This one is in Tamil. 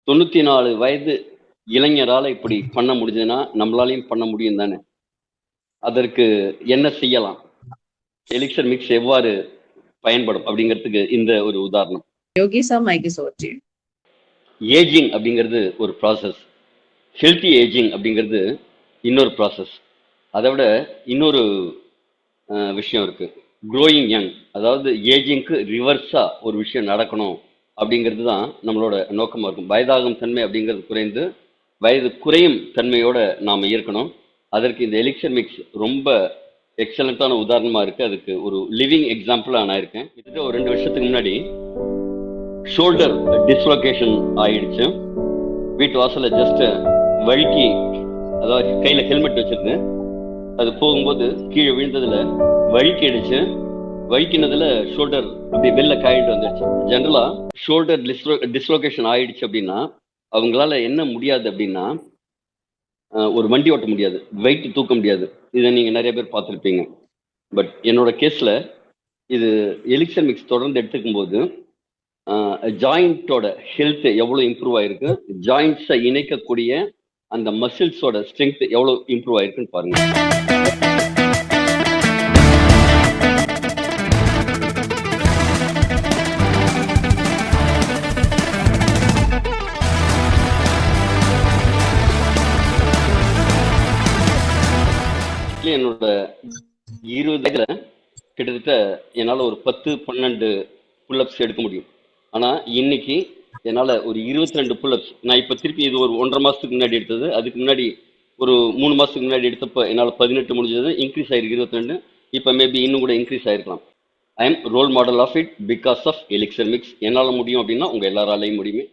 94 வயது இளைஞரால இப்படி பண்ண முடிஞ்சதுன்னா, நம்மளாலயும் பண்ண முடியும் தானே! அதற்கு என்ன செய்யலாம்? எலிக்சர் மிக்ஸ் எவ்வாறு பயன்படும்? அப்படிங்கிறதுக்கு இந்த ஒரு உதாரணம். Yogi sir, mic is over to you. Ageing அப்படிங்கிறது ஒரு ப்ராசஸ். ஹெல்த்தி ஏஜிங் அப்படிங்கிறது இன்னொரு ப்ராசஸ். அதை விட இன்னொரு விஷயம் இருக்கு. Growing young. அதாவது ஏஜிங்க்கு ரிவர்ஸா ஒரு விஷயம் நடக்கணும் அப்படிங்கிறது தான் நம்மளோட நோக்கமாக இருக்கும். வயதாகும் தன்மை அப்படிங்கிறது குறைந்து வயது குறையும் தன்மையோட நாம் இருக்கணும். அதற்கு இந்த எலிக்சர் மிக்ஸ் ரொம்ப எக்ஸலண்ட்டான உதாரணமாக இருக்குது. அதுக்கு ஒரு லிவிங் எக்ஸாம்பிளாக நான் இருக்கேன். கிட்டத்தட்ட ஒரு 2 வருஷத்துக்கு முன்னாடி ஷோல்டர் டிஸ்லொகேஷன் ஆயிடுச்சு. வீட்டு வாசலில் ஜஸ்ட் வழுக்கி, அதாவது கையில் ஹெல்மெட் வச்சிருந்தேன், அது போகும்போது கீழே விழுந்ததுல வழுக்கிடுச்சு. வழுக்கினதுல ஷோல்டர் அப்படியே வெளில காயிட்டு வந்துடுச்சு. ஜென்ரலா ஷோல்டர் டிஸ்லொகேஷன் ஆயிடுச்சு அப்படின்னா அவங்களால என்ன முடியாது அப்படின்னா, ஒரு வண்டி ஓட்ட முடியாது, வெயிட் தூக்க முடியாது. இதை நீங்க நிறைய பேர் பார்த்துருப்பீங்க. பட் என்னோட கேஸ்ல இது எலிக்சர் மிக்ஸ் தொடர்ந்து எடுத்துக்கும் போது ஜாயிண்டோட ஹெல்த் எவ்வளவு இம்ப்ரூவ் ஆயிருக்கு, ஜாயிண்ட்ஸை இணைக்கக்கூடிய அந்த மசில்ஸோட ஸ்ட்ரென்த் எவ்வளவு இம்ப்ரூவ் ஆயிருக்குன்னு பாருங்க. என்னோட 20 வயதுல கிட்டத்தட்ட என்னால் ஒரு 10-12 புல்லப்ஸ் எடுக்க முடியும். ஆனால் இன்னைக்கு என்னால் ஒரு 22 புல்லப்ஸ். நான் இப்போ திருப்பி இது ஒரு 1.5 மாதத்துக்கு முன்னாடி எடுத்தது. அதுக்கு முன்னாடி ஒரு 3 மாதத்துக்கு முன்னாடி எடுத்தப்போ என்னால் 18 முடிஞ்சது. இன்க்ரீஸ் ஆயிருக்கு 22. இப்போ மேபி இன்னும் கூட இன்க்ரீஸ் ஆயிருக்கலாம். I am role model of it because of elixir mix. என்னால் முடியும் அப்படின்னா உங்கள் எல்லாராலையும் முடியுமே.